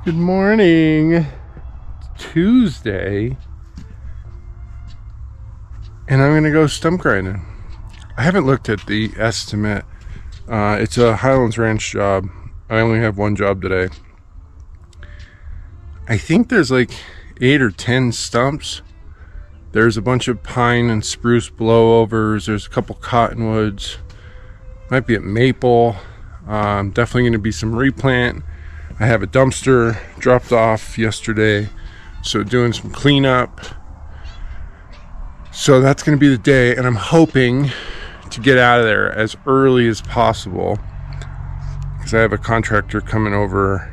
Good morning. It's Tuesday, and I'm gonna go stump grinding. I haven't looked at the estimate. It's a Highlands Ranch job. I only have one job today. I think there's like 8 or 10 stumps. There's a bunch of pine and spruce blowovers. There's a couple cottonwoods. Might be a maple. Definitely going to be some replant. I have a dumpster dropped off yesterday, so doing some cleanup. So that's going to be the day, and I'm hoping to get out of there as early as possible because I have a contractor coming over.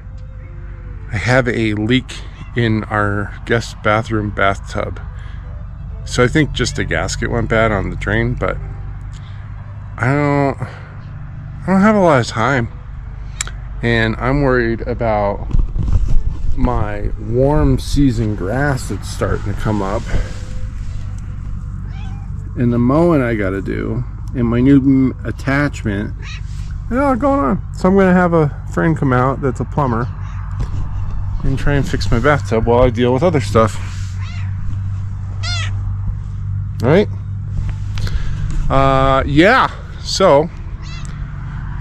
I have a leak in our guest bathroom bathtub, so I think just a gasket went bad on the drain, but I don't have a lot of time, and I'm worried about my warm season grass that's starting to come up and the mowing I gotta do and my new attachment and all going on. So I'm gonna have a friend come out that's a plumber and try and fix my bathtub while I deal with other stuff. All right. Yeah, so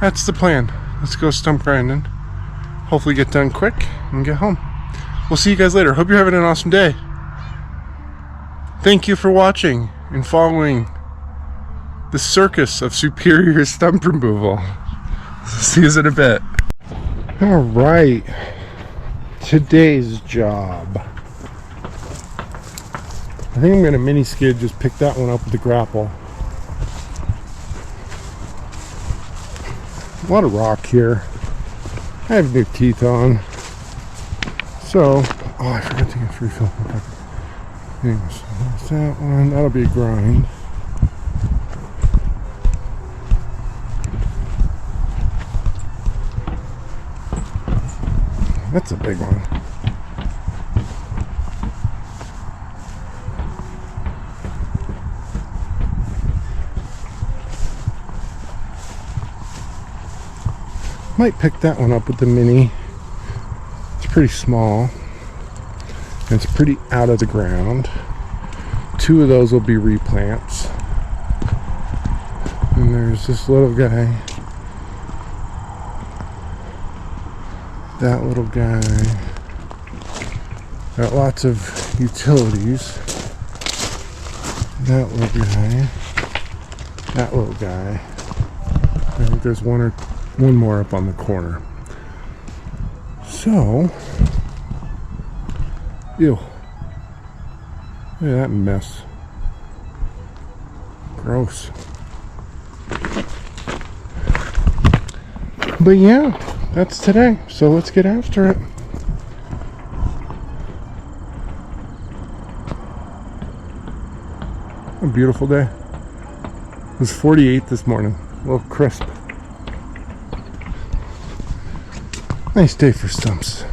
that's the plan. Let's go stump grinding. Hopefully get done quick and get home. We'll see you guys later. Hope you're having an awesome day. Thank you for watching and following the circus of superior stump removal. See you in a bit. All right. Today's job. I think I'm going to mini skid, just pick that one up with the grapple. A lot of rock here. I have new teeth on. So, I forgot to get refill. Things. There's that one. That'll be a grind. That's a big one. Might pick that one up with the mini. It's pretty small. And it's pretty out of the ground. 2 of those will be replants. And there's this little guy. That little guy. Got lots of utilities. That little guy. That little guy. I think there's one more up on the corner. So, ew. Look at that mess. Gross. But yeah, that's today. So let's get after it. A beautiful day. It was 48 this morning. A little crisp. Nice day for stumps.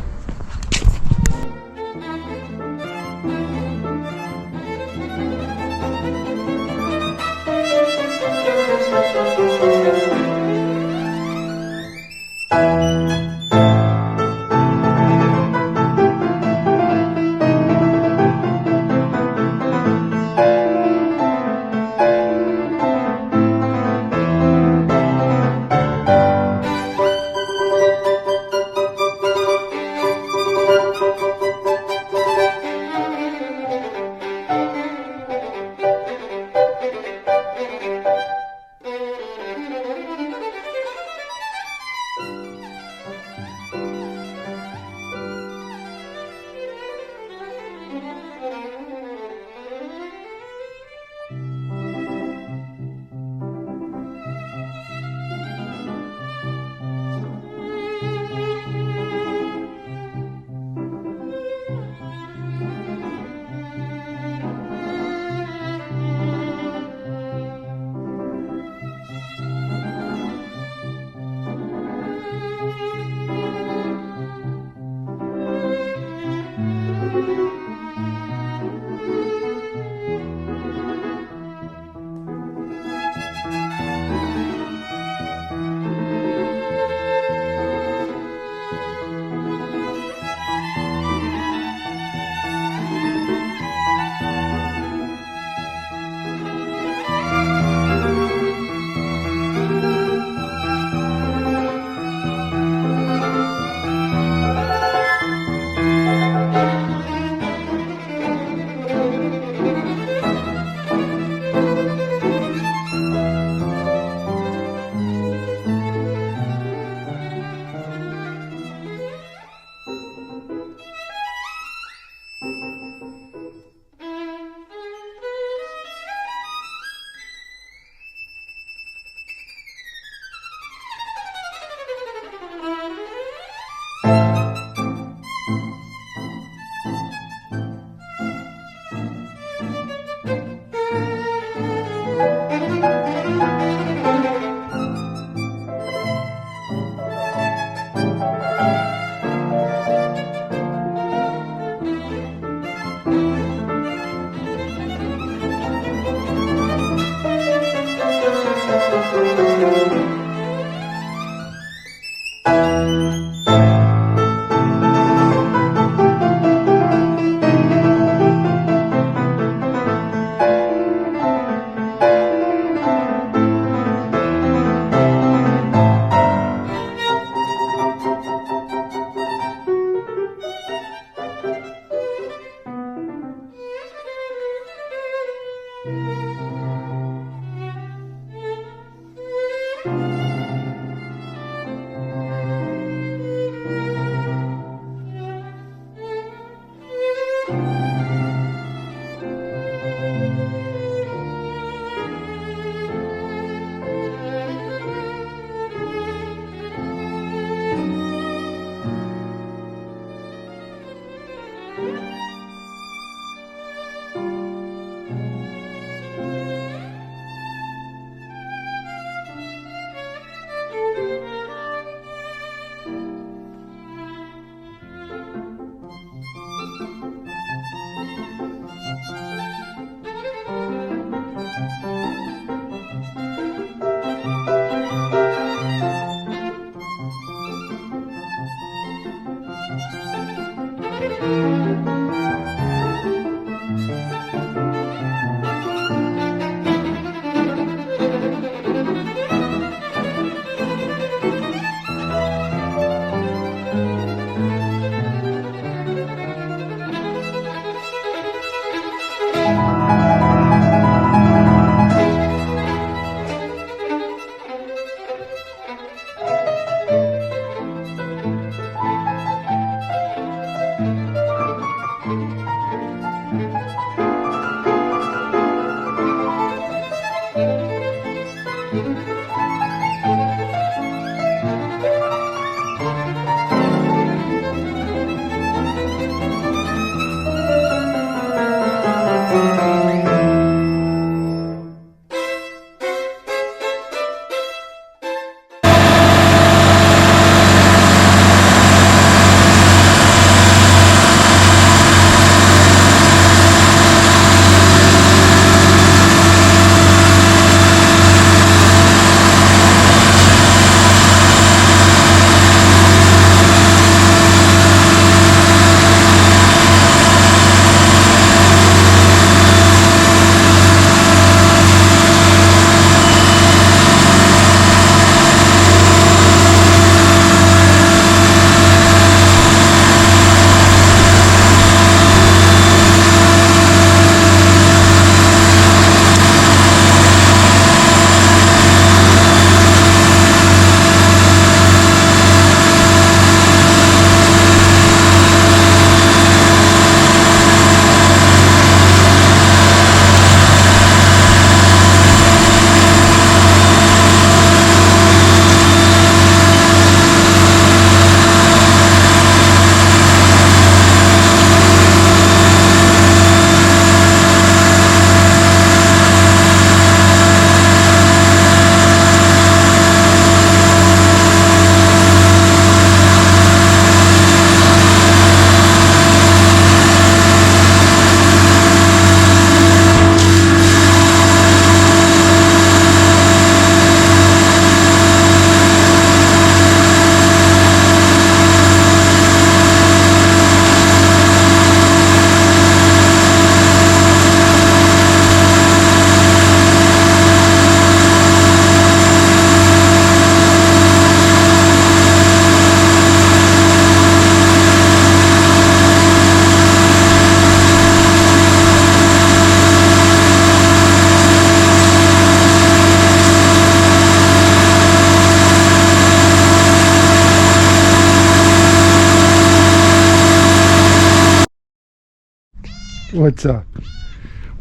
What's up?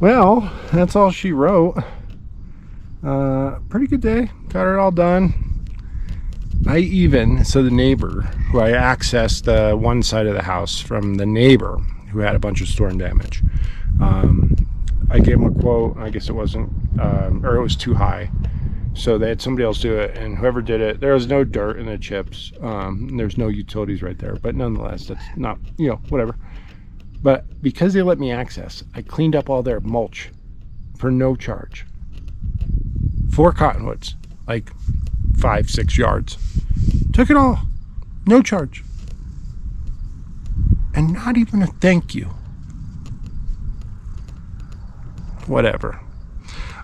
Well, that's all she wrote. Pretty good day. Got it all done. So the neighbor, who I accessed one side of the house from the neighbor who had a bunch of storm damage. I gave him a quote. I guess it wasn't, or it was too high. So they had somebody else do it, and whoever did it, there was no dirt in the chips. There's no utilities right there, but nonetheless, that's not, whatever. But because they let me access, I cleaned up all their mulch for no charge. 4 cottonwoods. like 5-6 yards. Took it all, no charge, and not even a thank you. Whatever.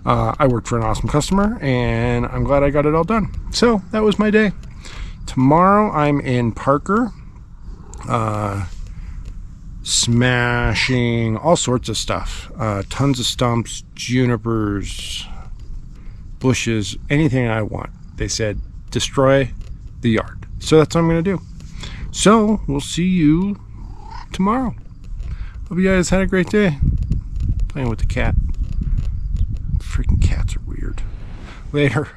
I worked for an awesome customer, and I'm glad I got it all done. So that was my day. Tomorrow I'm in Parker, smashing all sorts of stuff. Tons of stumps, junipers, bushes, anything I want. They said destroy the yard. So that's what I'm going to do. So we'll see you tomorrow. Hope you guys had a great day. Playing with the cat. Freaking cats are weird. Later.